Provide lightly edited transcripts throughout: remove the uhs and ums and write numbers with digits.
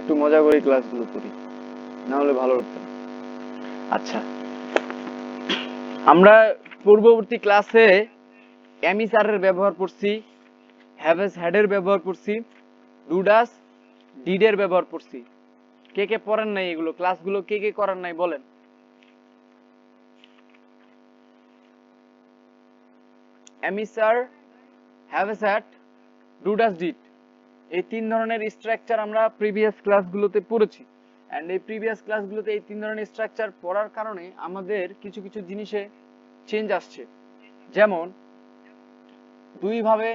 একটু মজা করে ক্লাসগুলো করি, না হলে ভালো হতো না। আচ্ছা, আমরা পূর্ববর্তী ক্লাসে এমিসারের ব্যবহার করছি, হ্যাভেস হ্যাডের ব্যবহার করছি, ডুডাস ডিডের ব্যবহার করছি। কে কে পড়েন নাই এগুলো ক্লাসগুলো, কে কে করেন নাই বলেন। এমিসার, হ্যাভেস হ্যাড, ডুডাস ডিড, এই তিন ধরনের স্ট্রাকচার আমরা প্রিভিয়াস ক্লাসগুলোতে পড়েছি। এন্ড এই প্রিভিয়াস ক্লাসগুলোতে এই তিন ধরনের স্ট্রাকচার পড়ার কারণে আমাদের কিছু কিছু জিনিসে চেঞ্জ আসছে। যেমন দুই ভাবে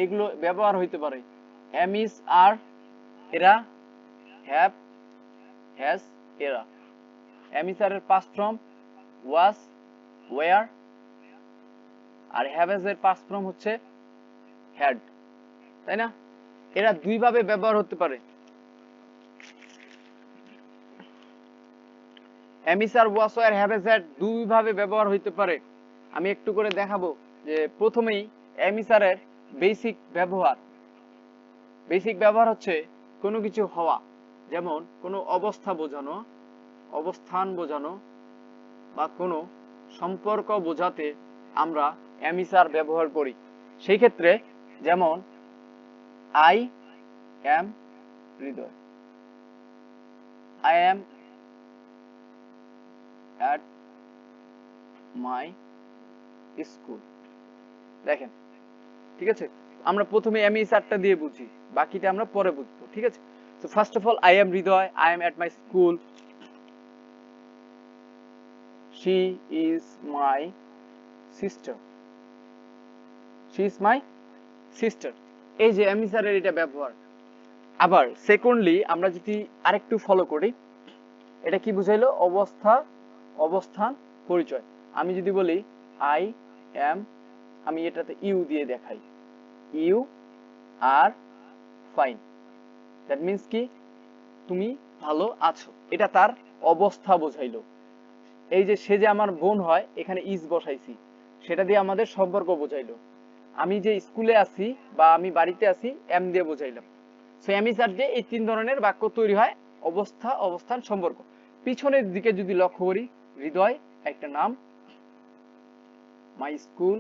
এগুলো ব্যবহার হইতে পারে। এমিস আর এরা, হ্যাভ হ্যাজ এরা। এমিসারের পাস্ট ফর্ম ওয়াজ ওয়্যার, আর হ্যাভেজ এর পাস্ট ফর্ম হচ্ছে হ্যাড, তাই না? এরা দুই ভাবে ব্যবহার হতে পারে। এমিসার, ওয়াজ, ওয়্যার, হ্যাভেজ, হ্যাড দুই ভাবে ব্যবহার হইতে পারে। আমি একটু করে দেখাবো যে প্রথমেই এমিসারের বেসিক ব্যবহার। বেসিক ব্যবহার হচ্ছে কোনো কিছু হওয়া, যেমন কোনো অবস্থা বোঝানো, অবস্থান বোঝানো বা কোনো সম্পর্ক বোঝাতে আমরা এমিসার ব্যবহার করি। সেই ক্ষেত্রে যেমন I am Hriday, I am at my school. দেখেন, ঠিক আছে, আমরা প্রথমে এমিসারটা দিয়ে বুঝি, বাকিটা আমরা পরে বুঝবো, ঠিক আছে? So first of all, I am Hriday, I am at my school, she is my sister, she is my sister। এই যে এমিসারের এটা ব্যবহার। আবার সেকেন্ডলি আমরা যদি আরেকটু ফলো করি, এটা কি বুঝাইলো? অবস্থা, অবস্থান, পরিচয়। আমি যদি বলি আই এম, আমি এটাতে ইউ দিয়ে দেখাই, you are fine, that means কি তুমি ভালো আছো, এটা তার অবস্থা বোঝাইলো। এই যে সে যে আমার বোন হয়, এখানে ইজ বসাইছি, সেটা দিয়ে আমাদের সম্পর্ক বোঝাইলো। আমি যে স্কুলে আছি বা আমি বাড়িতে আছি, এম দিয়ে বোঝাইলাম। সো এমিসার দিয়ে এই তিন ধরনের বাক্য তৈরি হয়, অবস্থা, অবস্থান, সম্পর্ক। পিছনের দিকে যদি লক্ষ্য করি, হৃদয় একটা নাম, মাই স্কুল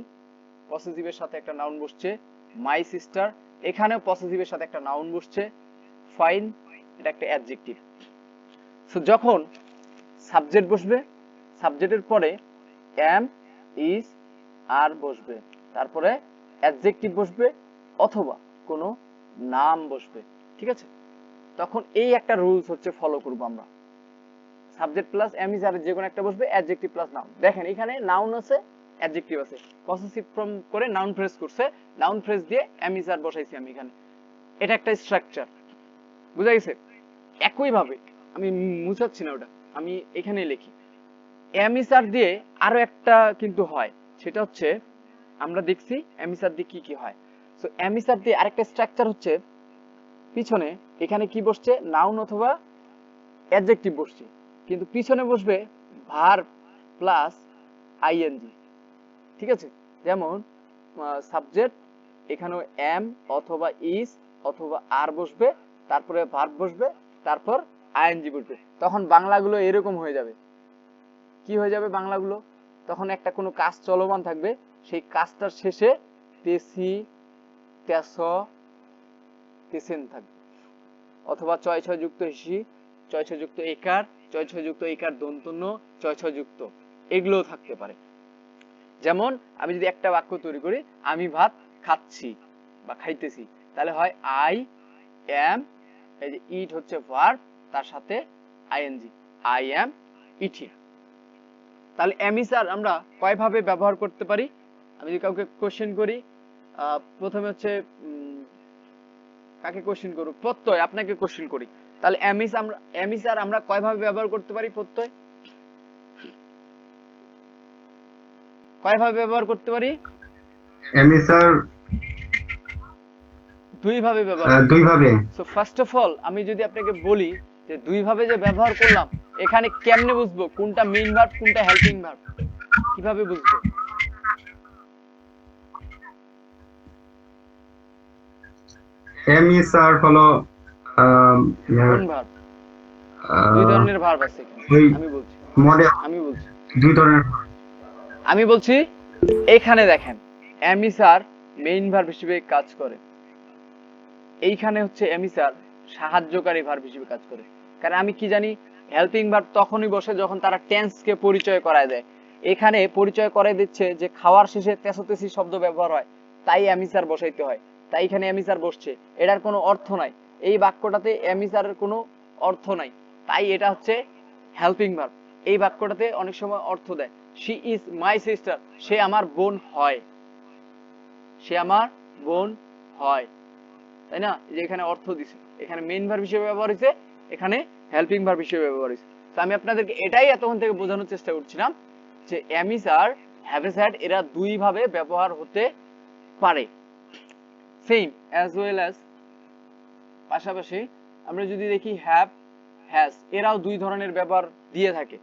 পসেসিভের সাথে একটা নাউন বসছে, মাই সিস্টার এখানেও পসেসিভের সাথে একটা নাউন বসছে, ফাইন এটা একটা অ্যাডজেক্টিভ। সো যখন সাবজেক্ট বসবে, সাবজেক্টের পরে এম, ইজ, আর বসবে, তারপরে অ্যাডজেক্টিভ বসবে অথবা কোনো নাম বসবে, ঠিক আছে? তখন এই একটা রুলস হচ্ছে ফলো করব আমরা, সাবজেক্ট প্লাস এম ইজ আর যে কোনো একটা বসবে, অ্যাডজেক্টিভ প্লাস নাউন। দেখেন এখানে নাউন আছে, অ্যাডজেক্টিভ আছে, পসেসিভ ফর্ম করে নাউন ফ্রেজ করছে, নাউন ফ্রেজ দিয়ে এম ইজ আর বসাইছি আমি এখানে। এটা একটা স্ট্রাকচার, বুঝা গেছে? একই ভাবে আমি মুছাচ্ছি না, ওটা আমি এখানে লিখি। এমিসার দিয়ে আরো একটা কিন্তু হয়, সেটা হচ্ছে আমরা দেখছি এমিসার দিয়ে কি কি হয়। সো এমিসার দিয়ে আরেকটা স্ট্রাকচার হচ্ছে, পিছনে এখানে কি বসছে, নাউন অথবা অ্যাডজেক্টিভ বসছে, কিন্তু পিছনে বসবে ভার্ব প্লাস আইএনজি, ঠিক আছে? যেমন সাবজেক্ট, এখানেও এম অথবা ইজ অথবা আর বসবে, তারপরে ভার্ব বসবে, তারপর আইএনজি বসবে। তখন বাংলাগুলো এরকম হয়ে যাবে। কি হয়ে যাবে বাংলাগুলো? তখন একটা কোনো কাজ চলমান থাকবে, সেই কাজটার শেষে তেসি, তেস, তেসেন থাকবে, অথবা চয় ছয় যুক্ত হিসি, চয় ছয় যুক্ত একার, চয় ছয় যুক্ত একার দন্তন্য, চয় ছয় যুক্ত, এগুলোও থাকতে পারে। যেমন আমি যদি একটা বাক্য তৈরি করি, আমি ভাত খাচ্ছি বা খাইতেছি, তাহলে হয় আই এম, এই যে ইট হচ্ছে ভার্ব, তার সাথে আইএনজি, আই এম ইটিং। তাহলে এমিসার আমরা কয় ভাবে ব্যবহার করতে পারি? আমি যদি কাউকে কোশ্চেন করি, প্রথমে হচ্ছে কাকে কোশ্চেন করব? প্রত্যয়, আপনাকে কোশ্চেন করি, তাহলে এমিসার আমরা কয় ভাবে ব্যবহার করতে পারি? প্রত্যয় কয় ভাবে ব্যবহার করতে পারি? এমিসার দুই ভাবে ব্যবহার করতে দুই পারি। ভাবে। সো ফার্স্ট অফ অল আমি যদি আপনাকে বলি যে দুই ভাবে যে ব্যবহার করলাম, এখানে কেমনে বুঝবো কোনটা মেইন ভার্ব কোনটা হেল্পিং ভার্ব? কিভাবে বুঝবো? এমিসার হলো কোন ভার্ব? দুই ধরনের ভার্ব আছে এখানে। এই আমি বলছি মডেল আমি বলছি দুই ধরনের আমি বলছি এখানে দেখেন এমি স্যার মেইন ভার্ব হিসেবে কাজ করে, এইখানে হচ্ছে এমি স্যার সাহায্যকারী ভার্ব হিসেবে কাজ করে। কারণ আমি কি জানি হেল্পিং ভার্ব তখনই বসে যখন তারা টেন্সকে পরিচয় করায় দেয়। এখানে পরিচয় করায় দিচ্ছে যে খাওয়ার শেষে তেসোতেসি শব্দ ব্যবহার হয়, তাই এমি স্যার বসাইতে হয়, তাই এখানে এমি স্যার বসছে। এটার কোনো অর্থ নাই, এই বাক্যটাতে এমি স্যারের কোনো অর্থ নাই, তাই এটা হচ্ছে হেল্পিং ভার্ব। এই বাক্যটাতে অনেক সময় অর্থ দেয়, শি ইজ মাই সিস্টার, সে আমার বোন হয়, সে আমার বোন হয়, তাই না? যে এখানে অর্থ দিছে, এখানে মেইন ভার্ব হিসেবে ব্যবহার হয়েছে, এখানে হেল্পিং ভার্ব হিসেবে ব্যবহার হয়েছে। তো আমি আপনাদেরকে এটাই এতক্ষণ থেকে বোঝানোর চেষ্টা করছিলাম যে এমিস আর হ্যাভেস হ্যাড এরা দুই ভাবে ব্যবহার হতে পারে, সেম অ্যাজ ওয়েল অ্যাজ। পাশাপাশি আমরা যদি দেখি হ্যাভ হ্যাজ এরাও দুই ধরনের ব্যবহার দিয়ে থাকে,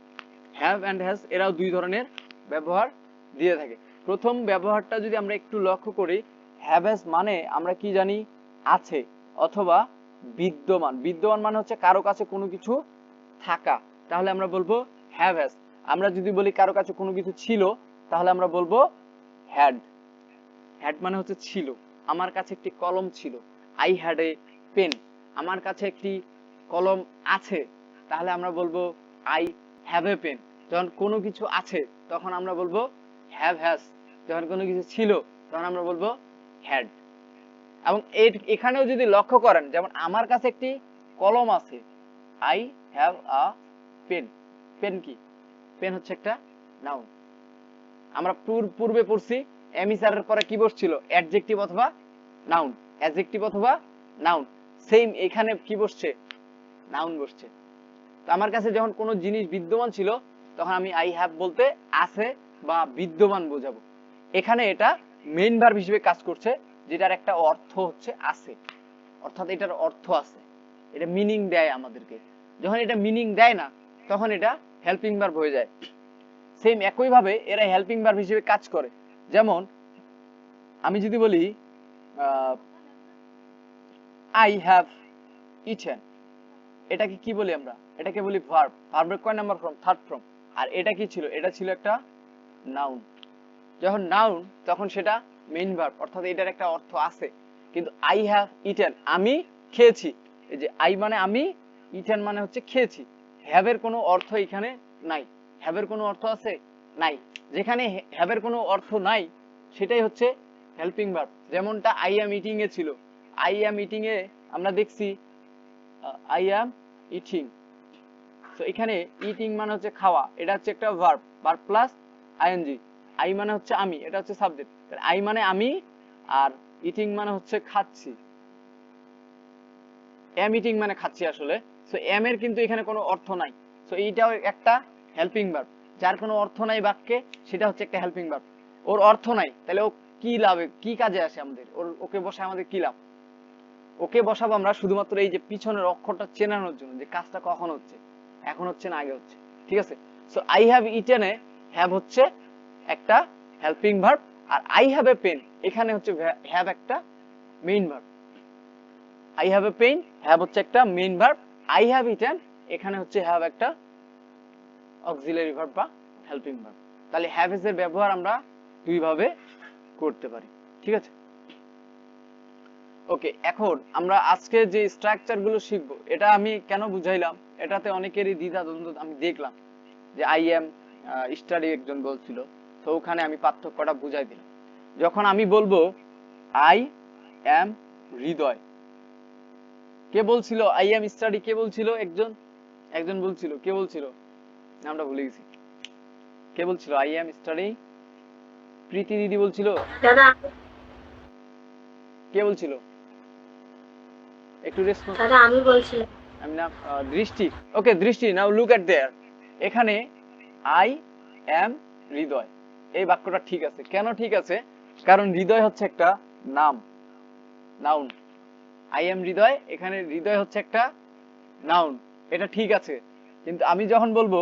হ্যাভ এন্ড হ্যাজ এরাও দুই ধরনের ব্যবহার দিয়ে থাকে। প্রথম ব্যবহারটা যদি আমরা একটু লক্ষ্য করি, হ্যাভ হ্যাজ মানে আমরা কি জানি আছে অথবা বিদ্যমান। বিদ্যমান মানে হচ্ছে কারো কাছে কোনো কিছু থাকা, তাহলে আমরা বলবো হ্যাভ হ্যাজ। আমরা যদি বলি কারো কাছে কোনো কিছু ছিল, তাহলে আমরা বলবো হ্যাড। হ্যাড মানে হচ্ছে ছিল, আমার কাছে একটি কলম ছিল, আই হ্যাড এ পেন। আমার কাছে একটি কলম আছে, তাহলে আমরা বলবো আই হ্যাভ এ পেন। যখন কোনো কিছু আছে তখন আমরা বলবো হ্যাভ হ্যাজ, যখন কোনো কিছু ছিল তখন আমরা বলবো হ্যাড। এবং এখানেও যদি লক্ষ্য করেন, যেমন আমার কাছে একটি কলম আছে, I have a pen. Pen কি? পেন হচ্ছে একটা নাউন। আমরা পূর্বে পড়ছি এমি স্যারের পরে কি বসছিল? অ্যাডজেক্টিভ অথবা নাউন, অ্যাডজেক্টিভ অথবা নাউন। সেম এখানে কি বসছে? নাউন বসছে। তো আমার কাছে যখন কোনো জিনিস বিদ্যমান ছিল, তখন আমি আই হ্যাভ বলতে আছে বা বিদ্যমান বোঝাবো। এখানে এটা মেইন ভার্ব হিসেবে কাজ করছে, যেটার একটা অর্থ হচ্ছে আছে, অর্থাৎ এটার অর্থ আছে, এটা মিনিং দেয় আমাদেরকে। যখন এটা মিনিং দেয় না, তখন এটা হেল্পিং ভার্ব হয়ে যায়। সেম একই ভাবে এরা হেল্পিং ভার্ব হিসেবে কাজ করে। যেমন আমি যদি বলি আই হ্যাভ ইটেন, এটাকে কি বলি আমরা? এটাকে বলি ভার্ব। ভার্বের কয় নাম্বার ফর্ম? Third form. আর এটা কি ছিল? এটা ছিল একটা নাউন। যখন নাউন তখন সেটা মেইন ভার্ব, অর্থাৎ এটার একটা অর্থ আছে। কিন্তু আই হ্যাভ ইটেন, আমি খেয়েছি, এই যে আই মানে আমি, ইটেন মানে হচ্ছে খেয়েছি, হ্যাভ এর কোনো অর্থ এখানে নাই। হ্যাভ এর কোনো অর্থ আছে? নাই। যেখানে হ্যাভ এর কোনো অর্থ নাই, সেটাই হচ্ছে হেল্পিং ভার্ব। যেমনটা আই অ্যাম ইটিং এ ছিল, আই অ্যাম ইটিং এ আমরা দেখছি আই অ্যাম ইটিং। তো এখানে ইটিং মানে হচ্ছে খাওয়া, এটা হচ্ছে একটা verb, verb plus ING. I মানে হচ্ছে আমি, এটা হচ্ছে সাবজেক্ট। আই মানে আমি, আর ইটিং মানে হচ্ছে খাচ্ছি, এম ইটিং মানে খাচ্ছি আসলে। সো এম এর কিন্তু এখানে কোনো অর্থ নাই, সো এইটাও একটা হেল্পিং ভার্ব। যার কোনো অর্থ নাই বাক্যে, সেটা হচ্ছে একটা হেল্পিং ভার্ব। ওর অর্থ নাই, তাহলে ও কি লাভে, কি কাজে আসে আমাদের? ওকে বসে আমাদের কি লাভ? ওকে বসাবো আমরা শুধুমাত্র এই যে পিছনের অক্ষরটা চেনানোর জন্য, যে কাজটা কখন হচ্ছে, এখন হচ্ছে না আগে হচ্ছে। ঠিক আছে? সো আই হ্যাভ ইটেন এ হ্যাভ হচ্ছে একটা হেল্পিং ভার্ব, আর আই হ্যাভ এ পেন এখানে হচ্ছে হ্যাভ একটা main verb. I have a pen have হচ্ছে একটা main verb, I have eaten এখানে হচ্ছে হ্যাভ একটা অক্সিলারি ভার্ব বা হেল্পিং ভার্ব। তাহলে হ্যাভ ইজ এর ব্যবহার আমরা দুই ভাবে করতে পারি। ঠিক আছে? ওকে, এখন আমরা আজকে যে স্ট্রাকচার গুলো শিখবো, এটা আমি কেন বুঝাইলাম, এটাতে অনেকেরই দ্বিধা দ্বন্দ্ব আমি দেখলাম। যে আই এম স্টাডি একজন বলছিল, তো ওখানে আমি পার্থক্যটা বুঝাই দিলাম। যখন আমি বলবো আই এম হৃদয়, কে বলছিল আই এম স্টাডি? কে বলছিল? একজন বলছিল। কে বলছিল? নামটা ভুলে গেছি। কে বলছিল আই এম স্টাডি? প্রীতি দিদি বলছিল? দাদা কে বলছিল? একটু রেসপন্স। দাদা আমি বলছিলাম। আমি না দৃষ্টি। ওকে দৃষ্টি, নাও লুক এট দেয়ার। এখানে আই এম হৃদয়, এই বাক্যটা ঠিক আছে। কেন ঠিক আছে? কারণ হৃদয় হচ্ছে একটা নাম, নাউন। আই এম হৃদয়, এখানে হৃদয় হচ্ছে একটা নাউন, এটা ঠিক আছে। কিন্তু আমি যখন বলবো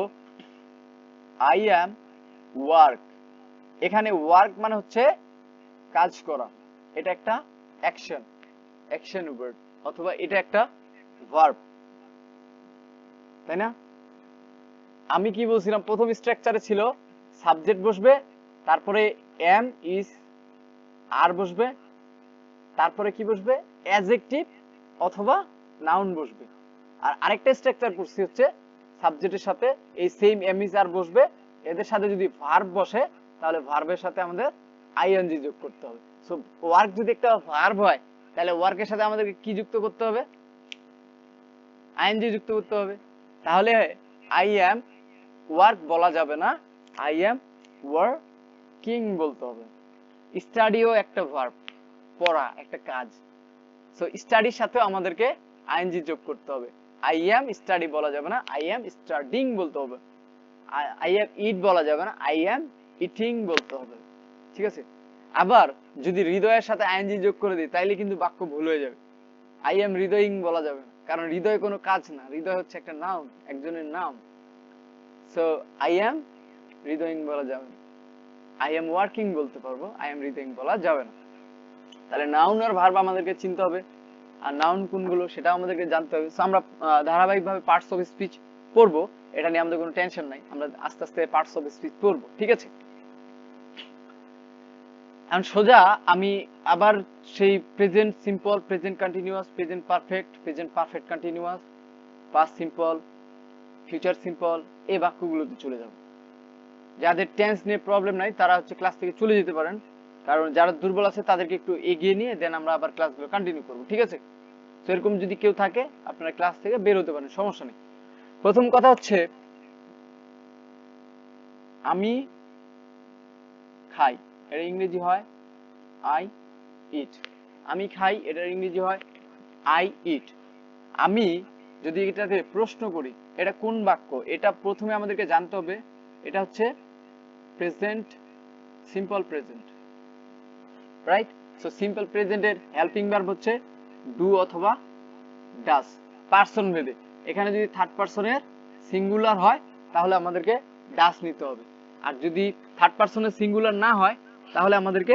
আই এম ওয়ার্ক, এখানে ওয়ার্ক মানে হচ্ছে কাজ করা, এটা একটা অ্যাকশন, অ্যাকশন ওয়ার্ড, অথবা এটা একটা ভার্ব, তাই না? আমি কি বলছিলাম, প্রথম স্ট্রাকচারে ছিল সাবজেক্ট বসবে, তারপরে এম ইজ আর বসবে, তারপরে কি বসবে, অ্যাডজেক্টিভ অথবা নাউন বসবে। আর আরেকটা স্ট্রাকচার করছি হচ্ছে সাবজেক্টের সাথে এই সেম এম ইজ আর বসবে, এদের সাথে যদি ভার্ব বসে তাহলে ভার্বের সাথে আমাদের আইএনজি যোগ করতে হবে। সো ওয়ার্ক যদি একটা ভার্ব হয় তাহলে ওয়ার্কের সাথে আমাদেরকে কি যুক্ত করতে হবে, আইএনজি যুক্ত করতে হবে। তাহলে আই এম ওয়ার্ক বলা যাবে না, আই এম ওয়ার্কিং বলতে হবে। স্টাডিও একটা ভার্ব, পড়া একটা কাজ। সো স্টাডির সাথেও আমাদেরকে আইএনজি যোগ করতে হবে। আই এম স্টাডি বলা যাবে না, আই এম স্টাডিং বলতে হবে। আই এম ইট বলা যাবে না, আই এম ইটিং বলতে হবে। ঠিক আছে? আবার যদি হৃদয়ের সাথে আইএনজি যোগ করে দিই তাইলে কিন্তু বাক্য ভুল হয়ে যাবে। আই এম হৃদয়িং বলা যাবে না, কারণ হৃদয় কোনো কাজ না, হৃদয় হচ্ছে একটা নাউন, একজনের নাম। সো আই এম হৃদয়িং বলা যাবে না, আই এম ওয়ার্কিং বলতে পারবো, আই এম হৃদয়িং বলা যাবে না। তাহলে নাউন আর ভার্ব আমাদেরকে চিনতে হবে, আর নাউন কোনগুলো সেটা আমাদেরকে জানতে হবে। সো আমরা ধারাবাহিকভাবে পার্টস অফ স্পিচ পড়বো, এটা নিয়ে আমাদের কোনো টেনশন নাই, আমরা আস্তে আস্তে পার্টস অফ স্পিচ পড়বো। ঠিক আছে? এখন সোজা আমি আবার সেই present simple, present continuous, present perfect continuous, past simple, future simple এই বাক্যগুলোতে চলে যাব। যাদের টেন্স নিয়ে প্রবলেম নাই তারা হচ্ছে ক্লাস থেকে চলে যেতে পারেন, কারণ যারা দুর্বল আছে তাদেরকে একটু এগিয়ে নিয়ে দেন আমরা আবার ক্লাসগুলো কন্টিনিউ করবো। ঠিক আছে? তো এরকম যদি কেউ থাকে আপনারা ক্লাস থেকে বের হতে পারেন, সমস্যা নেই। প্রথম কথা হচ্ছে আমি খাই, এর ইংরেজি হয় আই ইট। আমি খাই, এটার ইংরেজি হয় আই ইট। আমি যদি এটাতে প্রশ্ন করি এটা কোন বাক্য, এটা প্রথমে আমাদেরকে জানতে হবে এটা হচ্ছে present simple present, right? So simple প্রেজেন্টের হেল্পিং ভার্ব হচ্ছে ডু অথবা ডাস, পার্সন ভেদে। এখানে যদি থার্ড পার্সনের সিঙ্গুলার হয় তাহলে আমাদেরকে ডাস নিতে হবে, আর যদি থার্ড পার্সনের সিঙ্গুলার না হয় তাহলে আমাদেরকে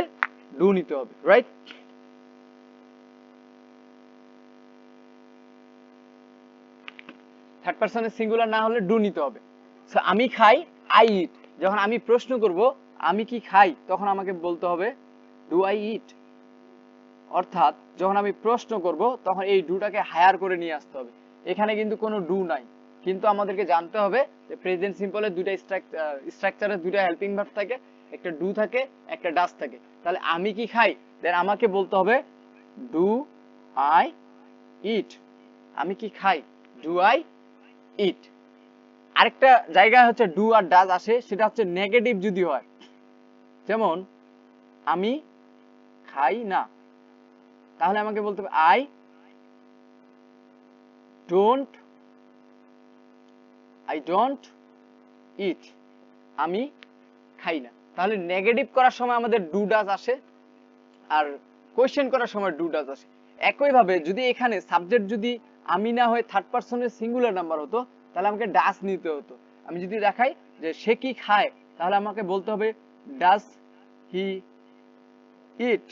ডু নিতে হবে, রাইট? থার্ড পার্সনের সিঙ্গুলার না হলে ডু নিতে হবে। সো আমি খাই, আই ইট। যখন আমি প্রশ্ন করব আমি কি খাই তখন আমাকে বলতে হবে ডু আই ইট। অর্থাৎ যখন আমি প্রশ্ন করব তখন এই ডুটাকে হায়ার করে নিয়ে আসতে হবে। এখানে কিন্তু কোনো ডু নাই, কিন্তু আমাদেরকে জানতে হবে যে প্রেজেন্ট সিম্পলের দুইটা স্ট্রাকচারের দুইটা হেল্পিং ভার্ব থাকে, একটা ডু থাকে একটা ডাস থাকে। তাহলে আমি কি খাই, দেন আমাকে বলতে হবে ডু আই ইট। আমি কি খাই, ডু আই ইট। আরেকটা জায়গায় হচ্ছে ডু আর ডাজ আসে, সেটা হচ্ছে নেগেটিভ যদি হয়, যেমন আমি খাই না, তাহলে আমাকে বলতে হবে আই ডোন্ট ইট। আমি খাই না। তাহলে নেগেটিভ করার সময় আমাদের ডু ডাজ আসে, আর কোয়েশ্চেন করার সময় ডু ডাজ আসে। একইভাবে যদি এখানে সাবজেক্ট যদি আমি না হয়ে থার্ড পার্সনের সিঙ্গুলার নাম্বার হতো তাহলে আমাকে ডাস নিতে হতো। আমি যদি দেখাই যে সে কি খায় তাহলে আমাকে বলতে হবে ডাস হি ইট।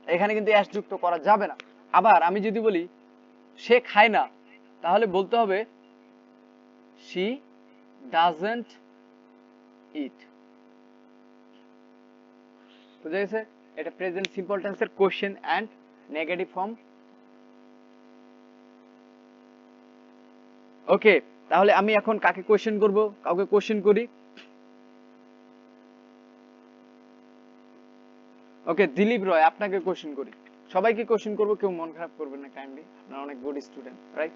এখানে কিন্তু অ্যাস যুক্ত করা যাবে না। আবার আমি যদি বলি সে খায় না তাহলে বলতে হবে she doesn't eat। বুঝা গেছে? এটা প্রেজেন্ট সিম্পল টেন্সের কোশ্চেন এন্ড নেগেটিভ ফর্ম। ওকে, তাহলে আমি এখন কাকে কোশ্চেন করব, কাউকে কোশ্চেন করি। ওকে, দিলীপ রয় আপনাকে কোশ্চেন করি। সবাইকে কোশ্চেন করব, কেউ মন খারাপ করবেন না কাইন্ডলি, আপনারা অনেক গুড স্টুডেন্ট, রাইট?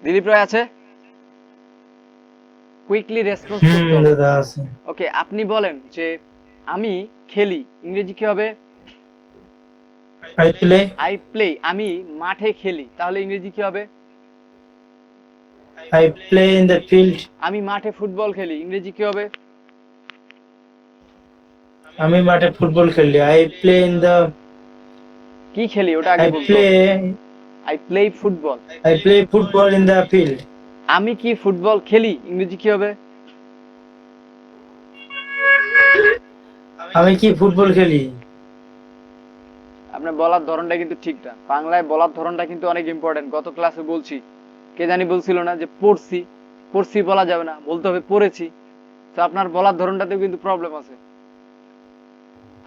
দিলীপ রয় আছে? কুইকলি রেসপন্স করতে হবে। দাদা আছে। ওকে, আপনি বলেন যে আমি খেলি, ইংরেজি কি হবে? I play. আমি মাঠে খেলি, তাহলে ইংরেজি কি হবে? I play in the field. আমি মাঠে ফুটবল খেলি, ইংরেজি কি হবে? আমি মাঠে ফুটবল খেলি। I play in the. কি খেলি ওটা আগে বলতে হবে। I play football. I play football in the field. আমি কি ফুটবল খেলি, ইংরেজি কি হবে? আমি কি ফুটবল খেলি? আপনার বলার ধরনটা কিন্তু ঠিক না, বাংলায় বলার ধরনটা কিন্তু অনেক ইম্পর্টেন্ট। গত ক্লাসে বলছি, কে জানি বলছিল না যে পড়ছি, পড়ছি বলা যাবে না, বলতে হবে পড়েছি। তো আপনার বলার ধরনটাতেও কিন্তু প্রবলেম আছে।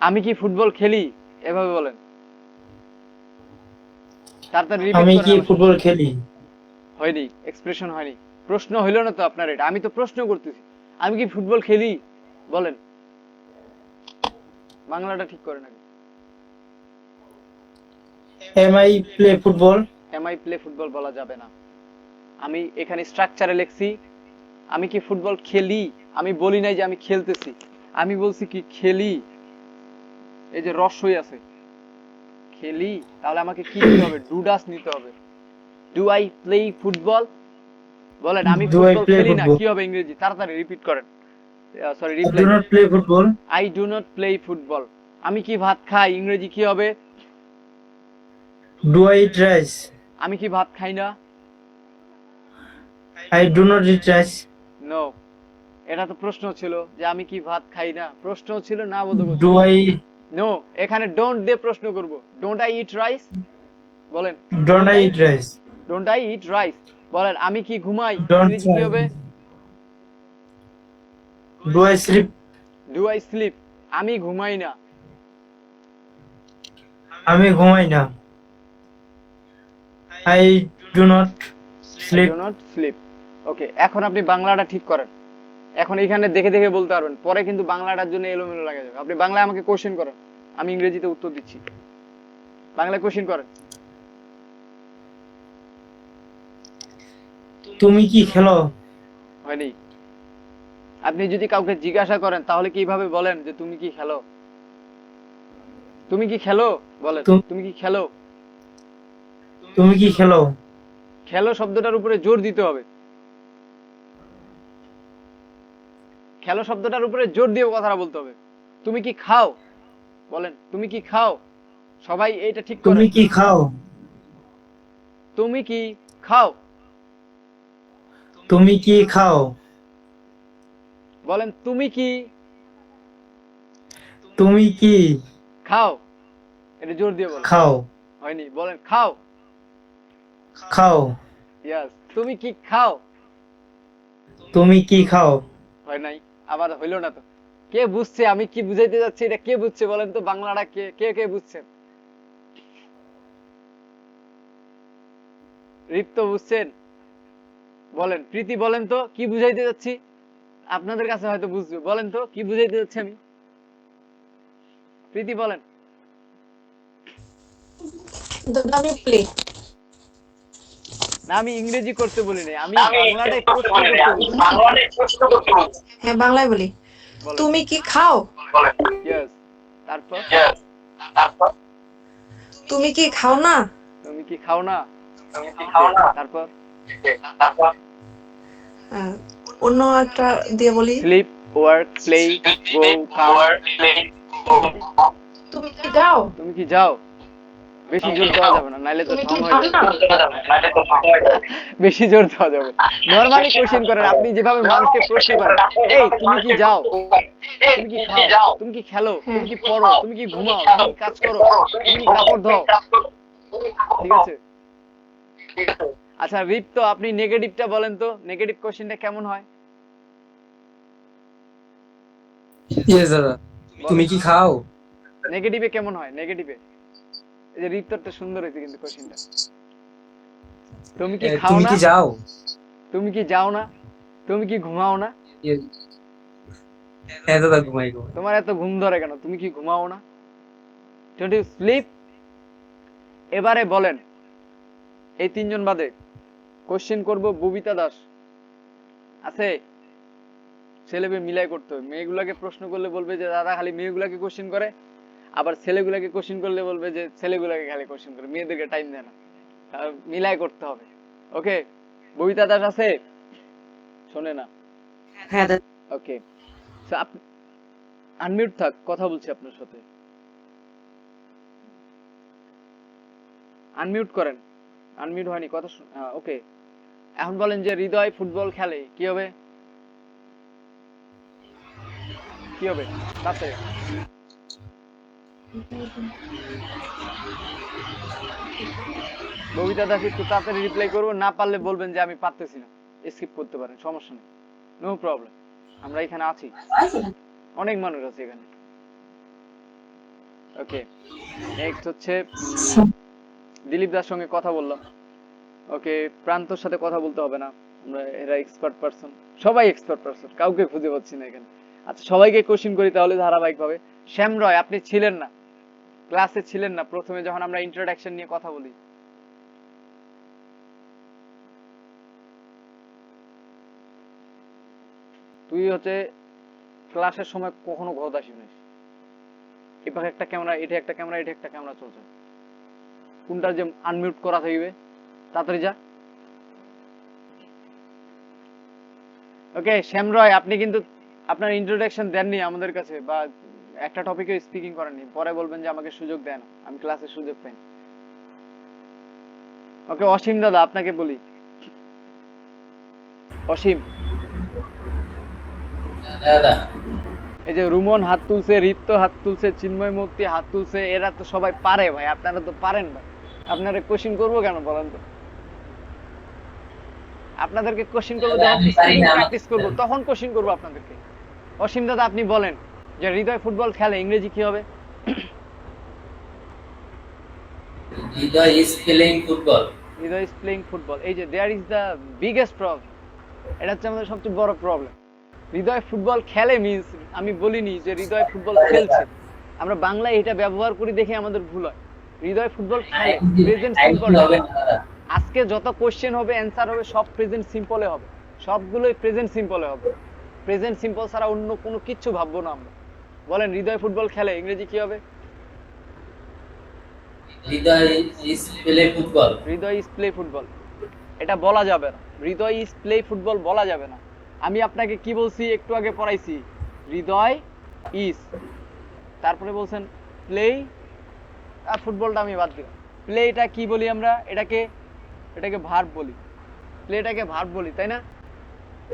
আমি কি ফুটবল খেলি, এভাবে বলেন, তাড়াতাড়ি রিপিট আমি করেন কি আমার সাথে। ফুটবল খেলি? হয়নি, এক্সপ্রেশন হয়নি, প্রশ্ন হইল না তো আপনার এটা, আমি তো প্রশ্ন করতেছি। আমি কি ফুটবল খেলি, বলেন, বাংলাটা ঠিক করেন আগে। Am I play football? Am I play football বলা যাবে না। আমি এখানে স্ট্রাকচারে লিখছি, আমি কি ফুটবল খেলি, আমি বলি নাই যে আমি খেলতেছি, আমি বলছি কি খেলি। এই যে রস্যই আছে, খেলি, তাহলে আমাকে কি নিতে হবে, ডু ডাস নিতে হবে। ডু আই প্লে ফুটবল, বলেন আমি Do I ফুটবল play খেলি না, football? কি হবে ইংরেজি, তাড়াতাড়ি রিপিট করেন, সরি I রিপ্লাই do দেন। not play football. I do not play football. আমি কি ভাত খাই, ইংরেজি কি হবে? Do I eat rice? আমি কি ভাত খাই না? I do not eat rice. No, এটা তো প্রশ্ন ছিল যে আমি কি ভাত খাই না, প্রশ্ন ছিল না বলতে বলছি। Do I নো, এখানে ডোন্ট দিয়ে প্রশ্ন করব। ডোন্ট আই ইট রাইস, বলেন don't I eat rice? Don't I eat rice. বলেন আমি কি ঘুমাই, Don't ইংরেজি কি হবে? do I sleep? Do I sleep, আমি ঘুমাই না। আমি ঘুমাই না। I do not I sleep. Do not sleep. Okay, এখন আপনি বাংলাটা ঠিক করেন। এখন এখানে দেখে দেখে বলতে পারবেন, পরে কিন্তু বাংলাটার জন্য এলোমেলো লাগে যাবে। আপনি বাংলায় আমাকে কোশ্চেন করেন, আমি ইংরেজিতে উত্তর দিচ্ছি। বাংলায় কোশ্চেন করেন। তুমি কি খেলো? হয়নি। আপনি যদি কাউকে জিজ্ঞাসা করেন তাহলে কিভাবে বলেন যে তুমি কি খেলো? তুমি কি খেলো, বলেন তুম- তুমি কি খেলো। তুমি কি খেলো? খেলো শব্দটার উপরে জোর দিতে হবে। খেলো শব্দটার উপরে জোর দিয়ে কথাটা বলতে হবে। তুমি কি খাও, বলেন তুমি কি খাও। সবাই এইটা ঠিক তুমি করেন। কি খাও? তুমি কি খাও, তুমি কি খাও? বলেন তুমি কি তুমি কি খাও, এটা জোর দিয়ে বলেন। খাও? হয়নি, বলেন খাও। খাও। ইয়াস, তুমি কি খাও। তুমি কি খাও? হয় নাই, আবার হইলো না তো। কে বুঝছে আমি কি বুঝাইতে যাচ্ছি, এটা কে বুঝছে বলেন তো, বাংলাটা কে কে কে বুঝছেন? রিপ্ত বুঝছেন, বলেন। প্রীতি বলেন তো কি বুঝাইতে যাচ্ছি, আপনাদের কাছে হয়তো বুঝবে, বলেন তো কি বুঝাইতে যাচ্ছি আমি। প্রীতি বলেন। আমি প্লে না, আমি ইংরেজি করতে বলি নাই, আমি বাংলাটাই প্রশ্ন করতে বলছি। হ্যাঁ বাংলায় বলি। বলেন। তুমি কি খাও? ইয়েস, তারপর তুমি কি খাও না? তুমি কি খাও না, তারপর অন্য একটা দিয়ে বলি। স্লিপ, ওয়ার্ক, প্লে, গো, কাম। তুমি কি যাও? তুমি কি যাও, বেশি জোর দেওয়া যাবে না, নাইলে তো তুমি ঢং কি হয়ে খাও যাবে। না? বেশি জোর দেওয়া যাবে। নরমালি কোশ্চেন করেন, আপনি যেভাবে মানুষকে প্রশ্ন করেন, এই তুমি কি যাও, তুমি কি খাও, তুমি কি খেলো, তুমি কি পড়ো, তুমি কি ঘুমাও, তুমি কি কাজ করো, তুমি কি কাপড় ধোও, ঠিক আছে। আচ্ছা রিপ, তো আপনি নেগেটিভটা বলেন তো, নেগেটিভ কোশ্চেনটা কেমন হয়? ইয়েস দাদা, তুমি কি খাও? নেগেটিভে কেমন হয়, নেগেটিভে? এই যে রিপ্তরটা সুন্দর হয়েছে কিন্তু কোশ্চেনটা। তুমি কি খাও তুমি না, কি যাও? তুমি কি যাও না, তুমি কি ঘুমাও না। Yes. হ্যাঁ দাদা, ঘুমাই ঘুমাই। তোমার এত ঘুম ধরে কেন, তুমি কি ঘুমাও না, ডোন্ট ইউ স্লিপ। এবারে বলেন, এই তিনজন বাদে কোশ্চেন করব ববিতা দাস আছে, ছেলেবে মিলাই করতে হবে। মেয়েগুলাকে প্রশ্ন করলে বলবে যে দাদা খালি মেয়েগুলাকে কোশ্চেন করে, আবার ছেলেগুলাকে কোশ্চেন করলে বলবে যে ছেলেগুলাকে খালি কোশ্চেন করে, মেয়েদেরকে টাইম দেয় না। মিলাই করতে হবে। ওকে, ববিতা দাস আছে, শোনে না। হ্যাঁ ওকে, আনমিউট থাক, কথা বলছি আপনার সাথে, আনমিউট করেন। আনমিউট হয়নি, কথা ওকে। এখন বলেন যে হৃদয় ফুটবল খেলে, কি হবে, কি হবে তাতে? ববিতা দাস একটু তাড়াতাড়ি রিপ্লাই করবো, না পারলে বলবেন যে আমি পারতেছি না, স্কিপ করতে পারেন, সমস্যা নেই, নো প্রবলেম, আমরা এখানে আছি, অনেক মানুষ আছে এখানে। ওকে, নেক্সট হচ্ছে দিলীপ দার সঙ্গে কথা বললাম। ওকে, প্রান্তর সাথে কথা বলতে হবে না, আমরা এরা এক্সপার্ট পারসন, সবাই এক্সপার্ট পারসন, কাউকে খুঁজে পাচ্ছি না এখানে। আচ্ছা, সবাইকে কোশ্চেন করি তাহলে ধারাবাহিক ভাবে। শ্যাম রয়, আপনি ছিলেন না, ক্লাসে ছিলেন না প্রথমে যখন আমরা ইন্ট্রোডাকশন নিয়ে কথা বলি। তুই হচ্ছে ক্লাসের সময় কখনো ঘর আসিস না, এপাশে একটা ক্যামেরা, এটা একটা ক্যামেরা, এটা একটা ক্যামেরা চলছে, কোনটা যে আনমিউট করা থাকবে, তাড়াতাড়ি যা। ওকে, শ্যাম রয়, আপনি কিন্তু আপনার ইন্ট্রোডাকশন দেননি আমাদের কাছে, বা একটা টপিকে স্পিকিং করেননি, পরে বলবেন যে আমাকে সুযোগ দেন, আমি ক্লাসে সুযোগ পাই। ওকে, অসীম দাদা আপনাকে বলি, অসীম, এই যে রুমন হাত তুলছে, রিপ্ত হাত তুলছে, চিন্ময় মুক্তি হাত তুলছে, এরা তো সবাই পারে ভাই, আপনারা তো পারেন ভাই, আপনারা কোশ্চিন করবো কেন বলেন তো? আপনাদেরকে কোশ্চিন করবো যখন প্র্যাকটিস করবো, তখন কোশ্চিন করবো আপনাদেরকে। অসীম দাদা আপনি বলেন যে হৃদয় ফুটবল খেলে, ইংরেজি কি হবে? Hriday is playing football. Hriday is playing football, এই যে there is the biggest problem, এটা হচ্ছে আমাদের সবচেয়ে বড় প্রবলেম। হৃদয় ফুটবল খেলে মিন্স, আমি বলিনি যে হৃদয় ফুটবল খেলছে, আমরা বাংলায় এটা ব্যবহার করি দেখে আমাদের ভুল হয়। হৃদয় ফুটবল খেলে, প্রেজেন্ট সিম্পল হবে। আজকে যত কোশ্চেন হবে, অ্যান্সার হবে, সব প্রেজেন্ট সিম্পলে হবে, সবগুলোই প্রেজেন্ট সিম্পলে হবে, প্রেজেন্ট সিম্পল ছাড়া অন্য কোনো কিচ্ছু ভাববো না আমরা। বলেন হৃদয় ফুটবল খেলে, ইংরেজি কি হবে? Hriday is play football. Hriday is play football, এটা বলা যাবে না, হৃদয় ইজ প্লে ফুটবল বলা যাবে না। আমি আপনাকে কি বলছি একটু আগে পড়াইছি, হৃদয় ইজ, তারপরে বলছেন প্লে, ফুটবলটা আমি বাদ দিলাম। প্লেটা কি বলি আমরা? এটাকে ভার্ব বলি, প্লেটাকে ভার্ব বলি, তাই না?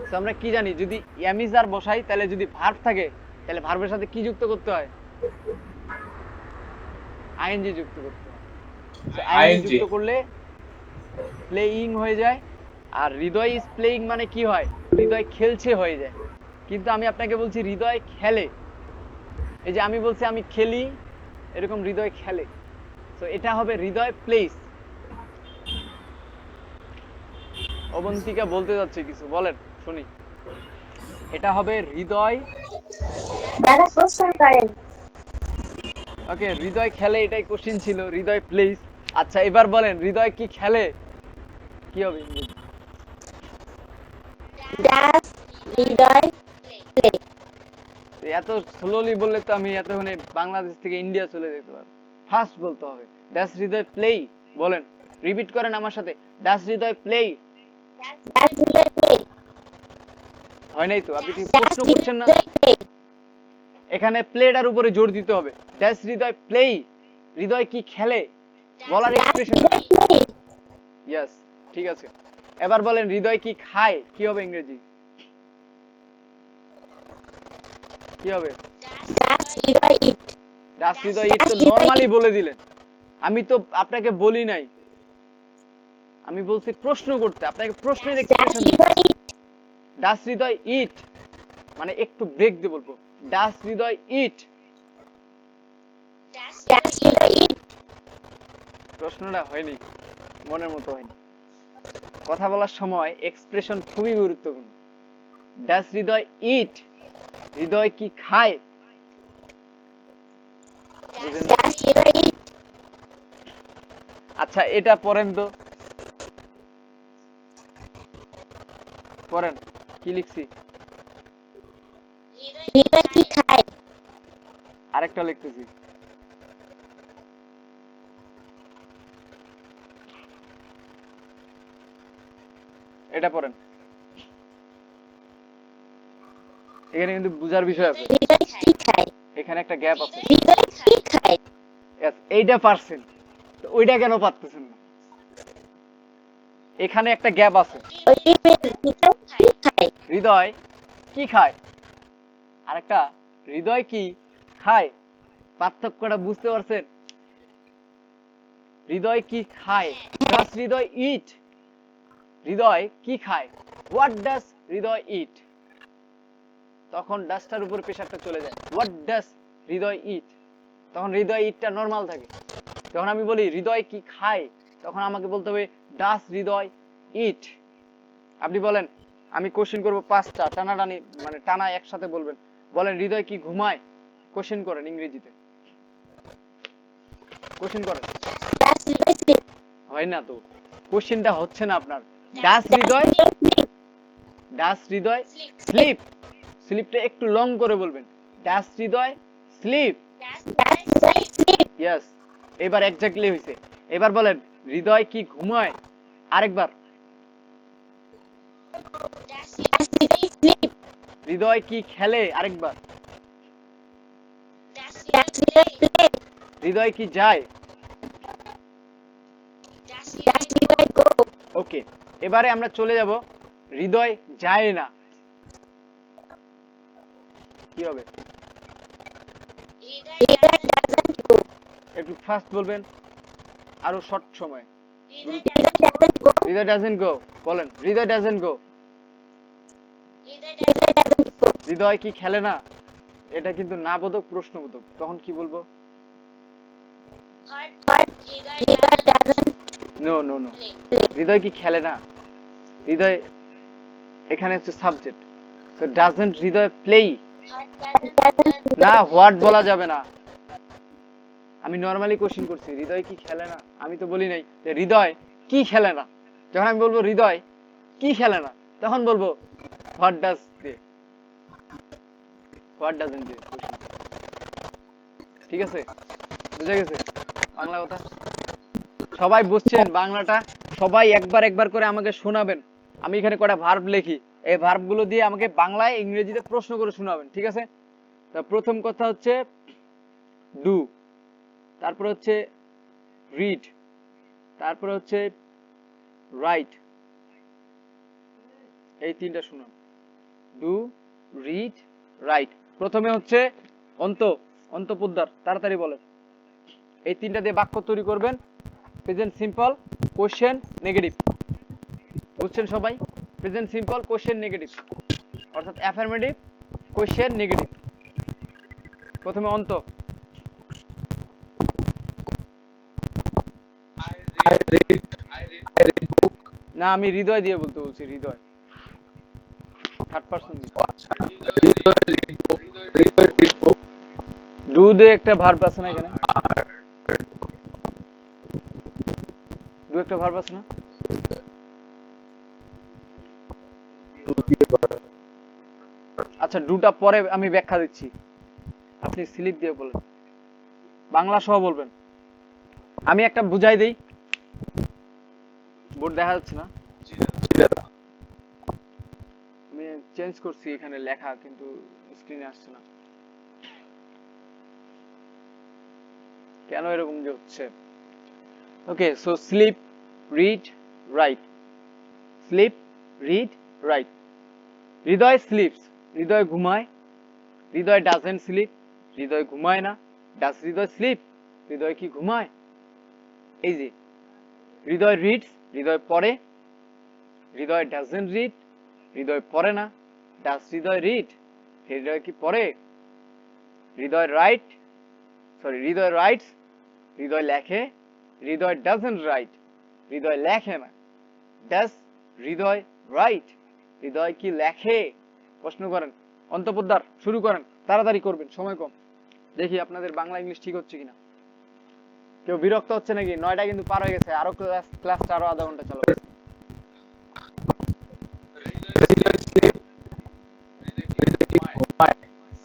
তো আমরা কি জানি, যদি এমিজার বসাই তাহলে যদি ভার্ব থাকে, তাহলে ভার্বের সাথে কি যুক্ত করতে হয়? আইএনজি যুক্ত করতে হয়। আইএনজি যুক্ত করলে প্লেইং হয়ে যায়। আর হৃদয় ইজ প্লেইং মানে কি হয়? হৃদয় খেলছে হয়ে যায়। কিন্তু আমি আপনাকে বলছি হৃদয় খেলে, এই যে আমি বলছি আমি খেলি, এরকম হৃদয় খেলে, তো এটা হবে হৃদয় প্লেস। অবন্তিকা বলতে যাচ্ছে কিছু, বলেন শুনি। এটা হবে হৃদয়, ওকে, হৃদয় খেলে, এটাই কোশ্চেন ছিল, হৃদয় প্লেস। আচ্ছা এবার বলেন হৃদয় কি খেলে, কি হবে ইংরেজি? এত স্লোলি বললে তো আমি এতক্ষণে বাংলাদেশ থেকে ইন্ডিয়া চলে যেতে পারবো। ফাস্ট বলতে হবে, ডাস হৃদয় প্লে। বলেন, রিপিট করেন আমার সাথে, ডাস হৃদয় প্লে। হয় নাই তো, আপনি কি প্রশ্ন করছেন না? এখানে প্লেটার উপরে জোর দিতে হবে, ডাস হৃদয় প্লে, হৃদয় কি খেলে, বলার এক্সপ্রেশন। ইয়েস, ঠিক আছে। এবার বলেন হৃদয় কি খায়, কি হবে ইংরেজি? কি হবে? ডাস হৃদয় ইট তো নরমালি বলে দিলেন, আমি তো আপনাকে বলি নাই, আমি বলছি প্রশ্ন করতে, আপনাকে প্রশ্নের এক্সপ্রেশন দিতে। ডাস হৃদয় ইট মানে একটু ব্রেক দিয়ে বলবো, ডাস হৃদয় ইট। প্রশ্নটা হয়নি, মনের মতো হয়নি। কথা বলার সময় এক্সপ্রেশন খুবই গুরুত্বপূর্ণ। ডাস হৃদয় ইট, হৃদয় কি খায়? আচ্ছা এটা পড়েন তো, পড়েন কি লিখছি। আরেকটা লিখতেছি, এটা পড়েন। এখানে কিন্তু বুঝার বিষয় আছে, এখানে একটা গ্যাপ আছে। Yes, এইটা পারছেন, তো ওইটা কেন পারতেছেন না? এখানে একটা গ্যাপ আছে, হৃদয় কি খায়, আরেকটা হৃদয় কি খায়। পার্থক্যটা বুঝতে পারছেন? হৃদয় কি খায়? ডাস হৃদয় ইট? হৃদয় কি খায়? হোয়াট ডাস হৃদয় ইট? তখন ডাসটার উপর প্রেসারটা চলে যায়। হোয়াট ডাস হৃদয় ইট? তখন হৃদয় ইটটা নরমাল থাকে। যখন আমি বলি হৃদয় কি খায়, তখন আমাকে বলতে হবে ডাস হৃদয় ইট। আপনি বলেন, আমি কোশ্চেন করবো 5টা, টানাটানি মানে টানা একসাথে বলবেন। বলেন হৃদয় কি ঘুমায়? কোশ্চেন করেন ইংরেজিতে, কোশ্চেন করেন। হয় না তো, কোশ্চেনটা হচ্ছে না আপনার। ডাস হৃদয়, ডাস হৃদয় স্লিপ। স্লিপটা একটু লং করে বলবেন। ডাস হৃদয় স্লিপ। ইয়েস, এবার এক্স্যাক্টলি হইছে। এবার বলেন হৃদয় কি ঘুমায়? আরেকবার। হৃদয় কি খেলে? আরেকবার। হৃদয় কি যায়? ওকে, এবারে আমরা চলে যাব হৃদয় যায় না। কি হবে? একটু ফাস্ট বলবেন, আরো শর্ট সময়। হৃদয় ডাজন্ট গো। বলেন হৃদয় ডাজন্ট গো। হৃদয় কি খেলে না? এটা কিন্তু না বোধক প্রশ্নবোধক। তখন কি বলবো? নো নো নো, হৃদয় কি খেলে না? হৃদয় এখানে হচ্ছে সাবজেক্ট। তো ডাজন্ট হৃদয় প্লে না, হোয়াট বলা যাবে না। আমি নরমালি কোশ্চেন করছি হৃদয় কি খেলে না, আমি তো বলি নাই যে হৃদয় কি খেলে না। যখন আমি বলবো হৃদয় কি খেলে না, তখন বলবো হোয়াট ডাজ দিয়ে, হোয়াট ডাজন্ট দিয়ে। ঠিক আছে, বুঝে গেছে বাংলা কথা? সবাই বুঝছেন বাংলাটা? সবাই একবার একবার করে আমাকে শোনাবেন। আমি এখানে কটা ভার্ব লিখি, এই ভার্ব গুলো দিয়ে আমাকে বাংলায় ইংরেজিতে প্রশ্ন করে শোনাবেন, ঠিক আছে? তো প্রথম কথা হচ্ছে ডু, তারপর হচ্ছে রিড, তারপর হচ্ছে রাইট। এই তিনটা শুনুন, ডু, রিড, রাইট। প্রথমে হচ্ছে অন্তঃপুদ্দার, তাড়াতাড়ি বলেন। এই তিনটা দিয়ে বাক্য তৈরি করবেন। Present simple, question, negative. বুঝছেন সবাই? প্রেজেন্ট সিম্পল, কোশ্চেন, নেগেটিভ, অর্থাৎ অ্যাফার্মেটিভ, কোশ্চেন, নেগেটিভ। প্রথমে অন্ত। না, আমি হৃদয় দিয়ে বলতে বলছি, হৃদয় থার্ড পারসন। ডু দিয়ে একটা ভার্ব আছে না এখানে? ডু একটা ভার্ব আছে না? আচ্ছা, ডুটা পরে আমি ব্যাখ্যা দিচ্ছি, আপনি স্লিপ দিয়ে বলেন, বাংলা সহ বলবেন। আমি একটা বুঝাই দেই, বোর্ড দেখা যাচ্ছে না, আমি চেঞ্জ করছি এখানে লেখা, কিন্তু স্ক্রিনে আসছে না কেন, এরকম যে হচ্ছে। Okay, so sleep, read, right. Sleep, read, right. Hridoy sleeps, Hridoy ঘুমায়। হৃদয় ডাজন্ট স্লিপ, হৃদয় ঘুমায় না। Does Hridoy slip? হৃদয় কি ঘুমায়? এই যে হৃদয় রিডস, হৃদয় পড়ে। হৃদয় ডাজন্ট রিড, হৃদয় পড়ে না। Does Hridoy read? হৃদয় কি পড়ে? হৃদয় রাইট, সরি হৃদয় রাইটস, হৃদয় লেখে। হৃদয় ডাজন্ট রাইট, হৃদয় লেখে না। Does Hridoy right? হৃদয় কি লেখে? প্রশ্ন করেন। অন্তঃপুদ্দার শুরু করেন, তাড়াতাড়ি করবেন, সময় কম। দেখি আপনাদের বাংলা ইংলিশ ঠিক হচ্ছে কিনা। কেউ বিরক্ত হচ্ছে নাকি? 9টা কিন্তু পার হয়ে গেছে, আরো ক্লাসটা আরো আধা ঘন্টা চালাবো।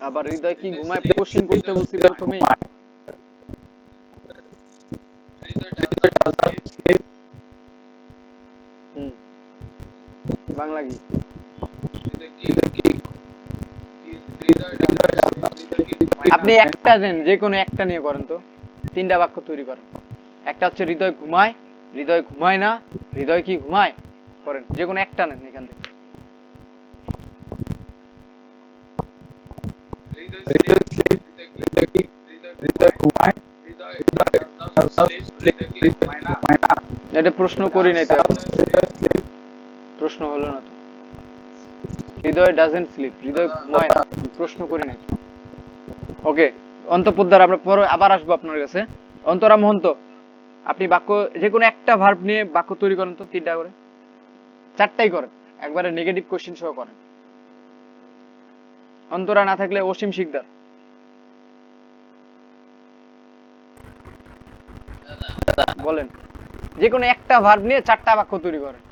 আবার হৃদয় কি ঘুমায় কোশ্চেন করতে বলছি প্রথমেই। বাংলা কি? আপনি একটা দেন, যে কোনো একটা নিয়ে করেন তো, 3টা বাক্য তৈরি করেন। একটা হচ্ছে হৃদয় ঘুমায়, হৃদয় ঘুমায় না, হৃদয় কি ঘুমায়, করেন যে কোনো একটা নেন এখান থেকে। এটা প্রশ্ন করি নাই তো এখন। প্রশ্ন হলো না তো। হৃদয় ডাজেন্ট স্লিপ, হৃদয় ঘুমায় না, প্রশ্ন করি নাই। ওকে, অন্তঃপদ্মার আমরা পরে আবার আসবো আপনার কাছে। অন্তরা মহন্ত, আপনি বাক্য যে কোনো একটা ভার্ব নিয়ে বাক্য তৈরি করেন তো, 3টা করে, 4টাই করেন, একবারে নেগেটিভ কোশ্চেন সহ করেন। অন্তরা না থাকলে অসীম শিকদার। বলেন, যে কোনো একটা ভার্ব নিয়ে 4টা বাক্য তৈরি করেন।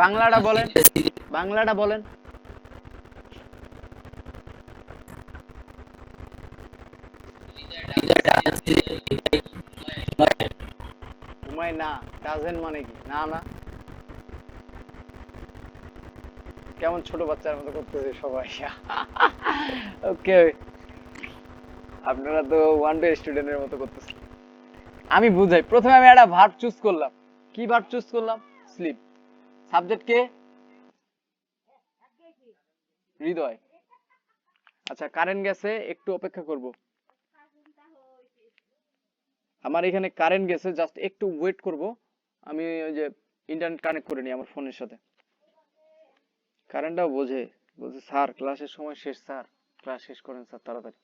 বাংলাটা বলেন, বাংলাটা বলেন। ঘুমায় না, ডাজেন্ট মানে কি? না না, কেমন ছোট বাচ্চার মতো করতেছে সবাই। ওকে, আপনারা তো ওয়ান ডে স্টুডেন্টের মতো করতেছেন। আমি বুঝাই, প্রথমে আমি একটা ভার্ব চুজ করলাম। কি ভার্ব চুজ করলাম? স্লিপ। সাবজেক্ট কে? হৃদয়। আচ্ছা, কারেন্ট গেছে, একটু অপেক্ষা করব। আমার এখানে কারেন্ট গেছে, জাস্ট একটু ওয়েট করব। আমি ওই যে ইন্টারনেট কানেক্ট করে নিই আমার ফোনের সাথে। কারেন্টটাও বোঝে, বলছে স্যার ক্লাসের সময় শেষ, স্যার ক্লাস শেষ করেন স্যার তাড়াতাড়ি।